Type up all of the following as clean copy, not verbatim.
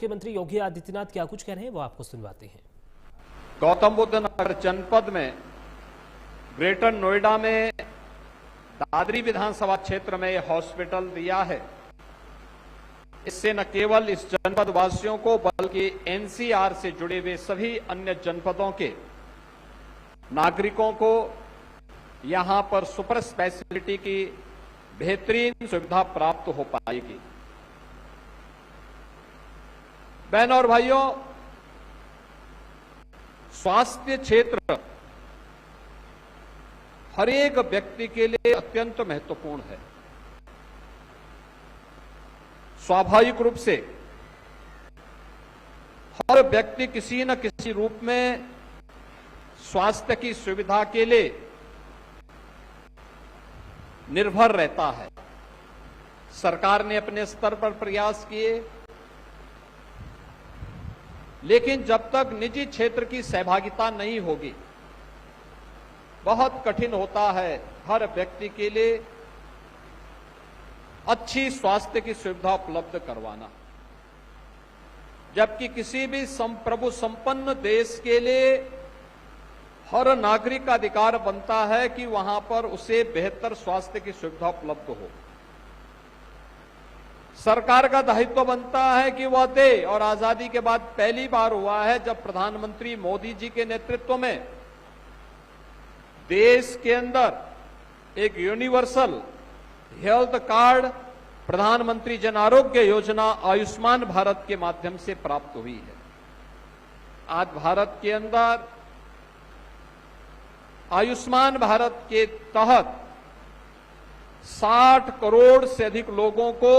मुख्यमंत्री योगी आदित्यनाथ क्या कुछ कह रहे हैं वो आपको सुनवाते हैं। गौतम बुद्ध नगर जनपद में ग्रेटर नोएडा में दादरी विधानसभा क्षेत्र में यह हॉस्पिटल दिया है। इससे न केवल इस जनपद वासियों को बल्कि एनसीआर से जुड़े हुए सभी अन्य जनपदों के नागरिकों को यहां पर सुपर स्पेशलिटी की बेहतरीन सुविधा प्राप्त हो पाएगी। बहनों और भाइयों, स्वास्थ्य क्षेत्र हर एक व्यक्ति के लिए अत्यंत महत्वपूर्ण है। स्वाभाविक रूप से हर व्यक्ति किसी न किसी रूप में स्वास्थ्य की सुविधा के लिए निर्भर रहता है। सरकार ने अपने स्तर पर प्रयास किए, लेकिन जब तक निजी क्षेत्र की सहभागिता नहीं होगी बहुत कठिन होता है हर व्यक्ति के लिए अच्छी स्वास्थ्य की सुविधा उपलब्ध करवाना। जबकि किसी भी प्रभु संपन्न देश के लिए हर नागरिक का अधिकार बनता है कि वहां पर उसे बेहतर स्वास्थ्य की सुविधा उपलब्ध हो। सरकार का दायित्व बनता है कि वह दे, और आजादी के बाद पहली बार हुआ है जब प्रधानमंत्री मोदी जी के नेतृत्व में देश के अंदर एक यूनिवर्सल हेल्थ कार्ड प्रधानमंत्री जन आरोग्य योजना आयुष्मान भारत के माध्यम से प्राप्त हुई है। आज भारत के अंदर आयुष्मान भारत के तहत 60 करोड़ से अधिक लोगों को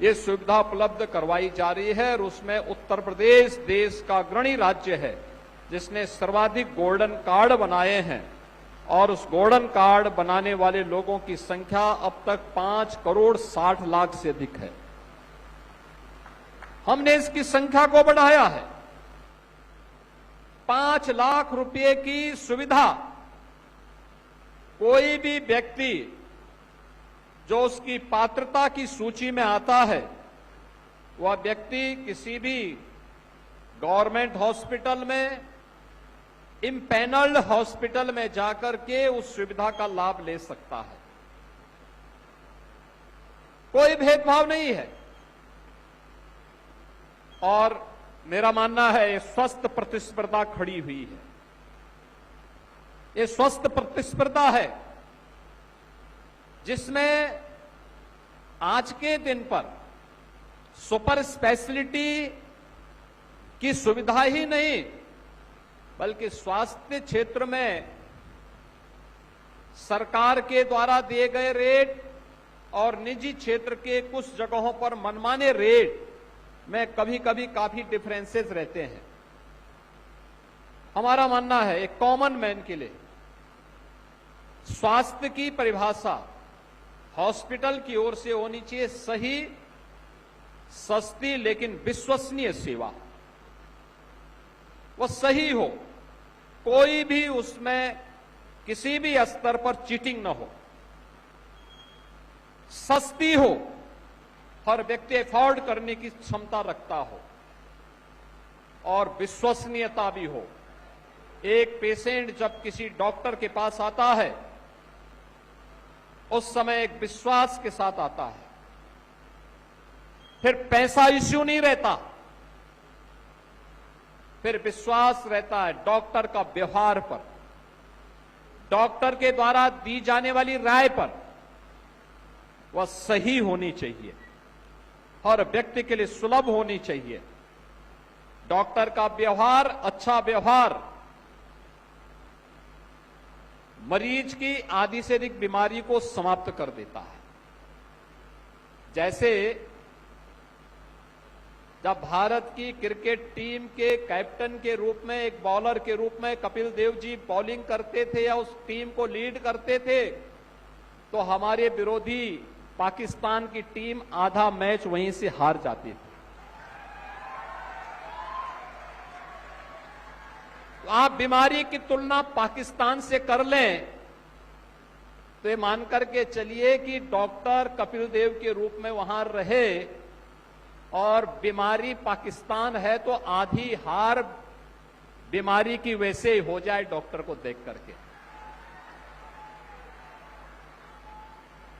ये सुविधा उपलब्ध करवाई जा रही है, और उसमें उत्तर प्रदेश देश का अग्रणी राज्य है जिसने सर्वाधिक गोल्डन कार्ड बनाए हैं, और उस गोल्डन कार्ड बनाने वाले लोगों की संख्या अब तक 5 करोड़ 60 लाख से अधिक है। हमने इसकी संख्या को बढ़ाया है। 5 लाख रुपए की सुविधा कोई भी व्यक्ति जो उसकी पात्रता की सूची में आता है वह व्यक्ति किसी भी गवर्नमेंट हॉस्पिटल में, इम्पैनल्ड हॉस्पिटल में जाकर के उस सुविधा का लाभ ले सकता है। कोई भेदभाव नहीं है, और मेरा मानना है ये स्वस्थ प्रतिस्पर्धा खड़ी हुई है। ये स्वस्थ प्रतिस्पर्धा है जिसमें आज के दिन पर सुपर स्पेशलिटी की सुविधा ही नहीं बल्कि स्वास्थ्य क्षेत्र में सरकार के द्वारा दिए गए रेट और निजी क्षेत्र के कुछ जगहों पर मनमाने रेट में कभी कभी काफी डिफरेंसेस रहते हैं। हमारा मानना है एक कॉमन मैन के लिए स्वास्थ्य की परिभाषा हॉस्पिटल की ओर से होनी चाहिए सही, सस्ती लेकिन विश्वसनीय सेवा। वो सही हो, कोई भी उसमें किसी भी स्तर पर चीटिंग न हो, सस्ती हो, हर व्यक्ति अफोर्ड करने की क्षमता रखता हो, और विश्वसनीयता भी हो। एक पेशेंट जब किसी डॉक्टर के पास आता है उस समय एक विश्वास के साथ आता है, फिर पैसा इश्यू नहीं रहता, फिर विश्वास रहता है डॉक्टर का व्यवहार पर, डॉक्टर के द्वारा दी जाने वाली राय पर। वह सही होनी चाहिए, हर व्यक्ति के लिए सुलभ होनी चाहिए। डॉक्टर का व्यवहार, अच्छा व्यवहार मरीज की आधी से अधिक बीमारी को समाप्त कर देता है। जैसे जब भारत की क्रिकेट टीम के कैप्टन के रूप में, एक बॉलर के रूप में कपिल देव जी बॉलिंग करते थे या उस टीम को लीड करते थे, तो हमारे विरोधी पाकिस्तान की टीम आधा मैच वहीं से हार जाती थी। आप बीमारी की तुलना पाकिस्तान से कर लें तो ये मान करके चलिए कि डॉक्टर कपिल देव के रूप में वहां रहे और बीमारी पाकिस्तान है तो आधी हार बीमारी की वैसे ही हो जाए डॉक्टर को देख करके।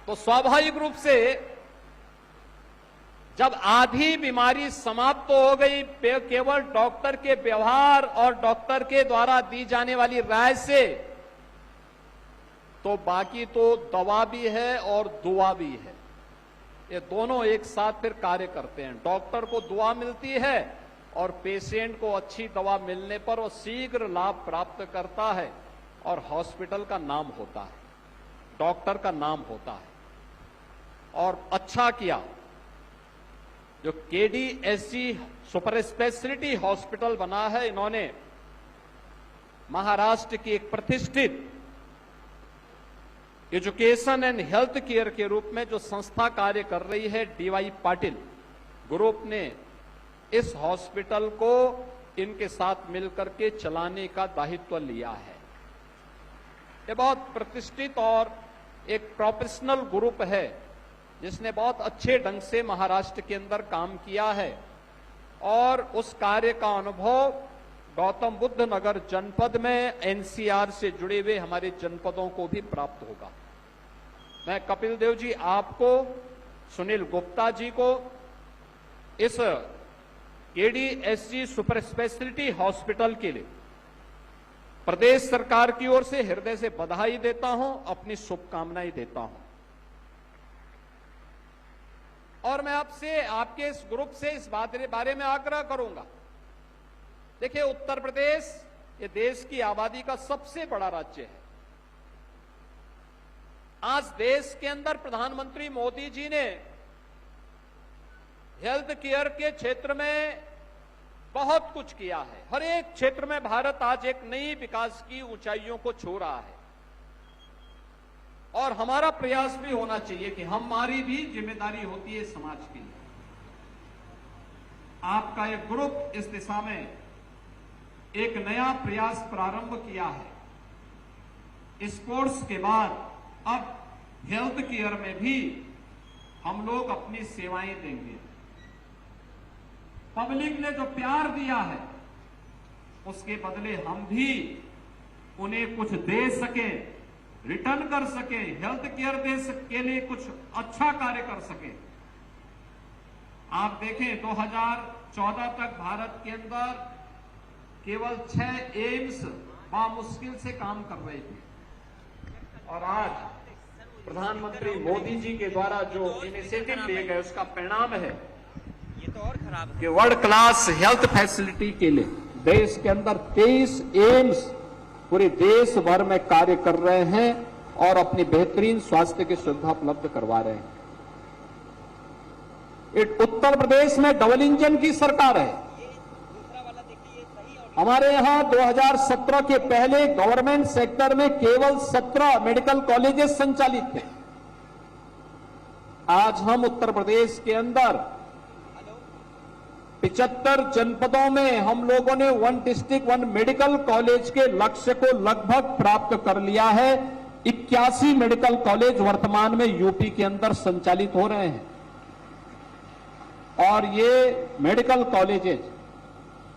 तो स्वाभाविक रूप से जब आधी बीमारी समाप्त हो गई केवल डॉक्टर के व्यवहार और डॉक्टर के द्वारा दी जाने वाली राय से, तो बाकी तो दवा भी है और दुआ भी है। ये दोनों एक साथ फिर कार्य करते हैं। डॉक्टर को दुआ मिलती है और पेशेंट को अच्छी दवा मिलने पर वो शीघ्र लाभ प्राप्त करता है और हॉस्पिटल का नाम होता है, डॉक्टर का नाम होता है। और अच्छा किया जो केडीएसजी सुपर स्पेशलिटी हॉस्पिटल बना है, इन्होंने महाराष्ट्र की एक प्रतिष्ठित एजुकेशन एंड हेल्थ केयर के रूप में जो संस्था कार्य कर रही है, डीवाई पाटिल ग्रुप ने इस हॉस्पिटल को इनके साथ मिलकर के चलाने का दायित्व लिया है। ये बहुत प्रतिष्ठित और एक प्रोफेशनल ग्रुप है जिसने बहुत अच्छे ढंग से महाराष्ट्र के अंदर काम किया है और उस कार्य का अनुभव गौतम बुद्ध नगर जनपद में एनसीआर से जुड़े हुए हमारे जनपदों को भी प्राप्त होगा। मैं कपिल देव जी आपको, सुनील गुप्ता जी को इस केडीएसजी सुपर स्पेशलिटी हॉस्पिटल के लिए प्रदेश सरकार की ओर से हृदय से बधाई देता हूं, अपनी शुभकामनाएं देता हूं। और मैं आपसे, आपके इस ग्रुप से इस बारे में आग्रह करूंगा। देखिए, उत्तर प्रदेश ये देश की आबादी का सबसे बड़ा राज्य है। आज देश के अंदर प्रधानमंत्री मोदी जी ने हेल्थ केयर के क्षेत्र में बहुत कुछ किया है। हर एक क्षेत्र में भारत आज एक नई विकास की ऊंचाइयों को छू रहा है और हमारा प्रयास भी होना चाहिए कि हमारी भी जिम्मेदारी होती है समाज की। आपका एक ग्रुप इस दिशा में एक नया प्रयास प्रारंभ किया है। स्पोर्ट्स के बाद अब हेल्थ केयर में भी हम लोग अपनी सेवाएं देंगे। पब्लिक ने जो प्यार दिया है उसके बदले हम भी उन्हें कुछ दे सके, रिटर्न कर सके, हेल्थ केयर के लिए कुछ अच्छा कार्य कर सके। आप देखें 2014 तक भारत के अंदर केवल 6 एम्स बामुश्किल से काम कर रहे थे और आज प्रधानमंत्री मोदी जी के द्वारा जो इनिशिएटिव लिए गए उसका परिणाम है कि वर्ल्ड क्लास हेल्थ फैसिलिटी के लिए देश के अंदर 23 एम्स पूरे देश भर में कार्य कर रहे हैं और अपनी बेहतरीन स्वास्थ्य की सुविधा उपलब्ध करवा रहे हैं। उत्तर प्रदेश में डबल इंजन की सरकार है। हमारे यहां 2017 के पहले गवर्नमेंट सेक्टर में केवल 17 मेडिकल कॉलेजेस संचालित थे। आज हम उत्तर प्रदेश के अंदर 75 जनपदों में हम लोगों ने 1 डिस्ट्रिक्ट 1 मेडिकल कॉलेज के लक्ष्य को लगभग प्राप्त कर लिया है। 81 मेडिकल कॉलेज वर्तमान में यूपी के अंदर संचालित हो रहे हैं और ये मेडिकल कॉलेजेस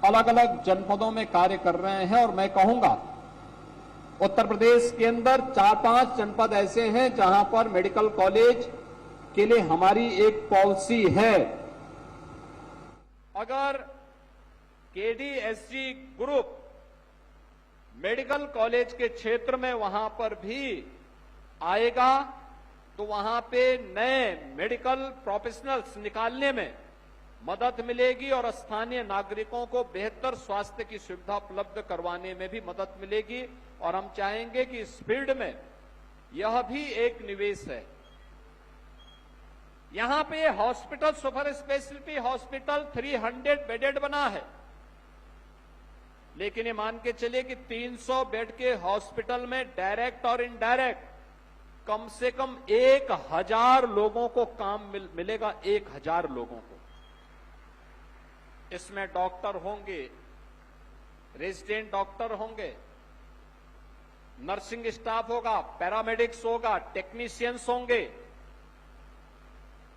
अलग अलग जनपदों में कार्य कर रहे हैं। और मैं कहूंगा उत्तर प्रदेश के अंदर 4-5 जनपद ऐसे हैं जहां पर मेडिकल कॉलेज के लिए हमारी एक पॉलिसी है। अगर केडीएसजी ग्रुप मेडिकल कॉलेज के क्षेत्र में वहां पर भी आएगा तो वहां पे नए मेडिकल प्रोफेशनल्स निकालने में मदद मिलेगी और स्थानीय नागरिकों को बेहतर स्वास्थ्य की सुविधा उपलब्ध करवाने में भी मदद मिलेगी। और हम चाहेंगे कि इस फील्ड में यह भी एक निवेश है। यहां पे hospital super speciality hospital 300 bedded बना है, लेकिन ये मान के चलिए कि 300 बेड के हॉस्पिटल में डायरेक्ट और इनडायरेक्ट कम से कम 1000 लोगों को काम मिलेगा। 1000 लोगों को। इसमें डॉक्टर होंगे, रेजिडेंट डॉक्टर होंगे, नर्सिंग स्टाफ होगा, पैरामेडिक्स होगा, टेक्नीशियंस होंगे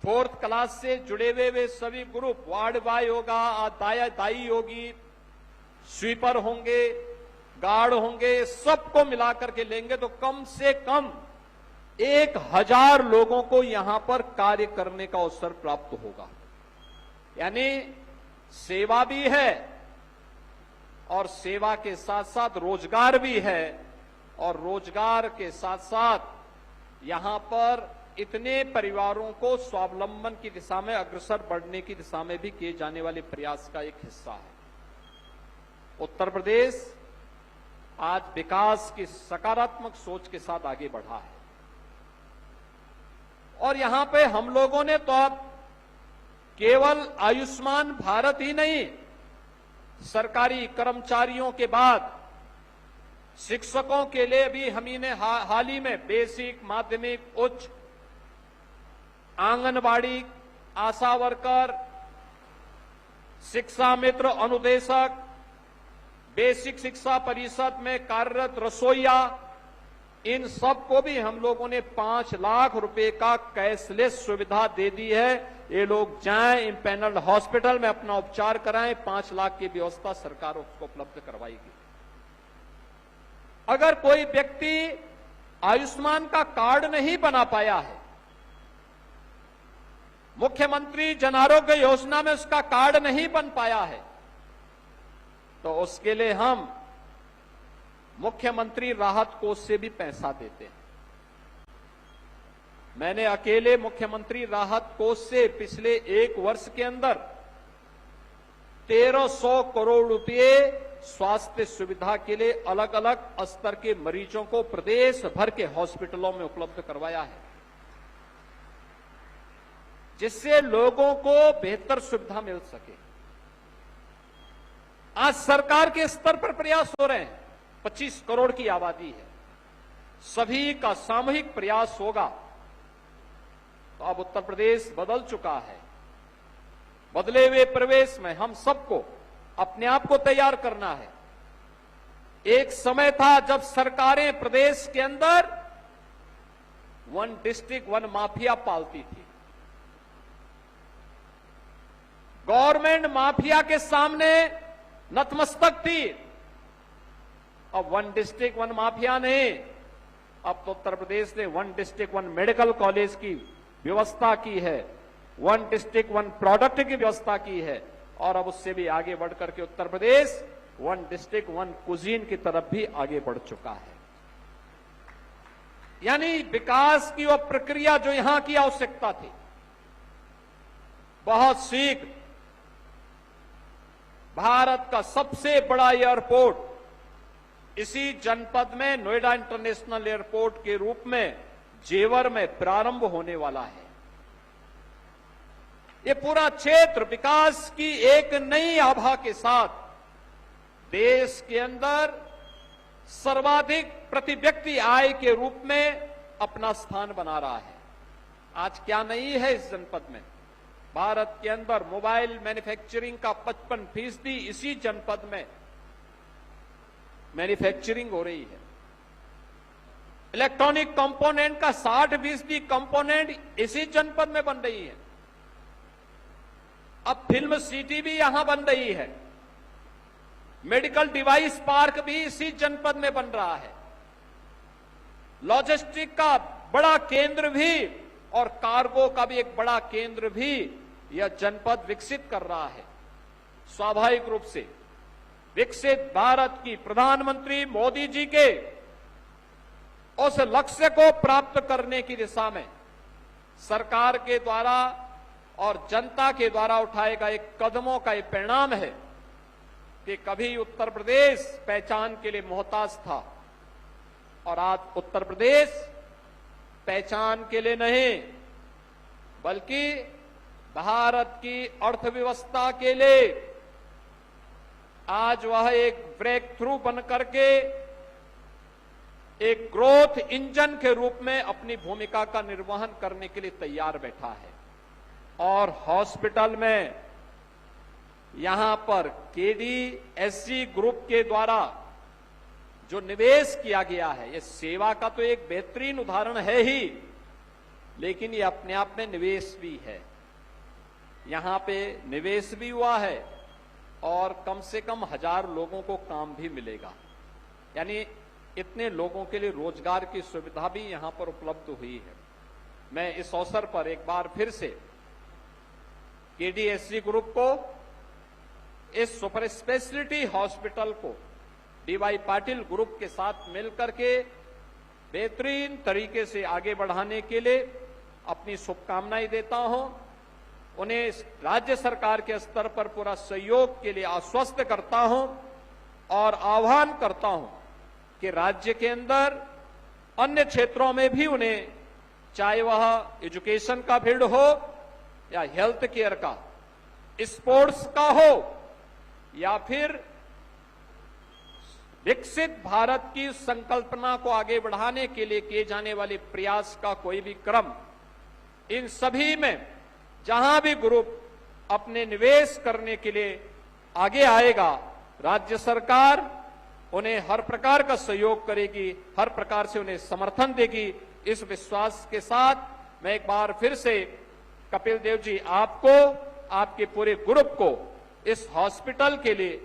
4th क्लास से जुड़े हुए वे सभी ग्रुप, वार्ड बॉय होगा, दाई होगी, स्वीपर होंगे, गार्ड होंगे, सबको मिलाकर के लेंगे तो कम से कम 1000 लोगों को यहां पर कार्य करने का अवसर प्राप्त होगा। यानी सेवा भी है और सेवा के साथ साथ रोजगार भी है, और रोजगार के साथ साथ यहां पर इतने परिवारों को स्वावलंबन की दिशा में अग्रसर बढ़ने की दिशा में भी किए जाने वाले प्रयास का एक हिस्सा है। उत्तर प्रदेश आज विकास की सकारात्मक सोच के साथ आगे बढ़ा है, और यहां पे हम लोगों ने तो अब केवल आयुष्मान भारत ही नहीं, सरकारी कर्मचारियों के बाद शिक्षकों के लिए भी हम ने हाल ही में बेसिक, माध्यमिक, उच्च, आंगनबाड़ी, आशा वर्कर, शिक्षा मित्र अनुदेशक, बेसिक शिक्षा परिषद में कार्यरत रसोईया, इन सबको भी हम लोगों ने 5 लाख रुपए का कैशलेस सुविधा दे दी है। ये लोग जाएं, इम्पैनल्ड हॉस्पिटल में अपना उपचार कराएं, 5 लाख की व्यवस्था सरकार उसको उपलब्ध करवाएगी। अगर कोई व्यक्ति आयुष्मान का कार्ड नहीं बना पाया है, मुख्यमंत्री जन आरोग्य योजना में उसका कार्ड नहीं बन पाया है, तो उसके लिए हम मुख्यमंत्री राहत कोष से भी पैसा देते हैं। मैंने अकेले मुख्यमंत्री राहत कोष से पिछले 1 वर्ष के अंदर 1300 करोड़ रुपए स्वास्थ्य सुविधा के लिए अलग अलग स्तर के मरीजों को प्रदेश भर के हॉस्पिटलों में उपलब्ध करवाया है, जिससे लोगों को बेहतर सुविधा मिल सके। आज सरकार के स्तर पर प्रयास हो रहे हैं। 25 करोड़ की आबादी है, सभी का सामूहिक प्रयास होगा तो अब उत्तर प्रदेश बदल चुका है। बदले हुए प्रवेश में हम सबको अपने आप को तैयार करना है। एक समय था जब सरकारें प्रदेश के अंदर 1 डिस्ट्रिक्ट 1 माफिया पालती थी। गवर्नमेंट माफिया के सामने नतमस्तक थी। अब 1 डिस्ट्रिक्ट 1 माफिया नहीं, अब तो उत्तर प्रदेश ने 1 डिस्ट्रिक्ट 1 मेडिकल कॉलेज की व्यवस्था की है, 1 डिस्ट्रिक्ट 1 प्रोडक्ट की व्यवस्था की है, और अब उससे भी आगे बढ़कर के उत्तर प्रदेश 1 डिस्ट्रिक्ट 1 कुजीन की तरफ भी आगे बढ़ चुका है। यानी विकास की वो प्रक्रिया जो यहां की आवश्यकता थी, बहुत शीघ्र भारत का सबसे बड़ा एयरपोर्ट इसी जनपद में नोएडा इंटरनेशनल एयरपोर्ट के रूप में जेवर में प्रारंभ होने वाला है। ये पूरा क्षेत्र विकास की एक नई आभा के साथ देश के अंदर सर्वाधिक प्रति व्यक्ति आय के रूप में अपना स्थान बना रहा है। आज क्या नहीं है इस जनपद में? भारत के अंदर मोबाइल मैन्युफैक्चरिंग का 55% इसी जनपद में मैन्युफैक्चरिंग हो रही है। इलेक्ट्रॉनिक कंपोनेंट का 60% कंपोनेंट इसी जनपद में बन रही है। अब फिल्म सिटी भी यहां बन रही है। मेडिकल डिवाइस पार्क भी इसी जनपद में बन रहा है। लॉजिस्टिक का बड़ा केंद्र भी और कार्गो का भी एक बड़ा केंद्र भी यह जनपद विकसित कर रहा है। स्वाभाविक रूप से विकसित भारत की प्रधानमंत्री मोदी जी के उस लक्ष्य को प्राप्त करने की दिशा में सरकार के द्वारा और जनता के द्वारा उठाए गए कदमों का एक परिणाम है कि कभी उत्तर प्रदेश पहचान के लिए मोहताज था और आज उत्तर प्रदेश पहचान के लिए नहीं बल्कि भारत की अर्थव्यवस्था के लिए आज वह एक ब्रेक थ्रू बन करके एक ग्रोथ इंजन के रूप में अपनी भूमिका का निर्वहन करने के लिए तैयार बैठा है। और हॉस्पिटल में यहां पर केडीएससी ग्रुप के द्वारा जो निवेश किया गया है, यह सेवा का तो एक बेहतरीन उदाहरण है ही, लेकिन ये अपने आप में निवेश भी है। यहां पे निवेश भी हुआ है और कम से कम 1000 लोगों को काम भी मिलेगा, यानी इतने लोगों के लिए रोजगार की सुविधा भी यहां पर उपलब्ध हुई है। मैं इस अवसर पर एक बार फिर से केडीएसजी ग्रुप को, इस सुपर स्पेशलिटी हॉस्पिटल को डीवाई पाटिल ग्रुप के साथ मिलकर के बेहतरीन तरीके से आगे बढ़ाने के लिए अपनी शुभकामनाएं देता हूं। उन्हें राज्य सरकार के स्तर पर पूरा सहयोग के लिए आश्वस्त करता हूं और आह्वान करता हूं कि राज्य के अंदर अन्य क्षेत्रों में भी उन्हें, चाहे वह एजुकेशन का फील्ड हो या हेल्थ केयर का, स्पोर्ट्स का हो या फिर विकसित भारत की संकल्पना को आगे बढ़ाने के लिए किए जाने वाले प्रयास का कोई भी क्रम, इन सभी में जहां भी ग्रुप अपने निवेश करने के लिए आगे आएगा, राज्य सरकार उन्हें हर प्रकार का सहयोग करेगी, हर प्रकार से उन्हें समर्थन देगी। इस विश्वास के साथ मैं एक बार फिर से कपिल देव जी, आपको, आपके पूरे ग्रुप को इस हॉस्पिटल के लिए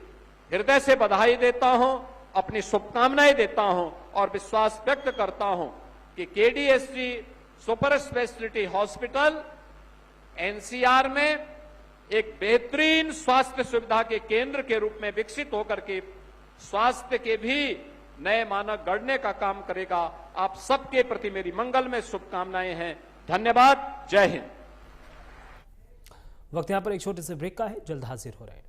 हृदय से बधाई देता हूं, अपनी शुभकामनाएं देता हूं और विश्वास व्यक्त करता हूं कि केडीएसजी सुपर स्पेशलिटी हॉस्पिटल एनसीआर में एक बेहतरीन स्वास्थ्य सुविधा के केंद्र के रूप में विकसित होकर के स्वास्थ्य के भी नए मानक गढ़ने का काम करेगा। आप सबके प्रति मेरी मंगलमय शुभकामनाएं हैं। धन्यवाद। जय हिंद। वक्त यहां पर एक छोटे से ब्रेक का है, जल्द हाजिर हो रहे हैं।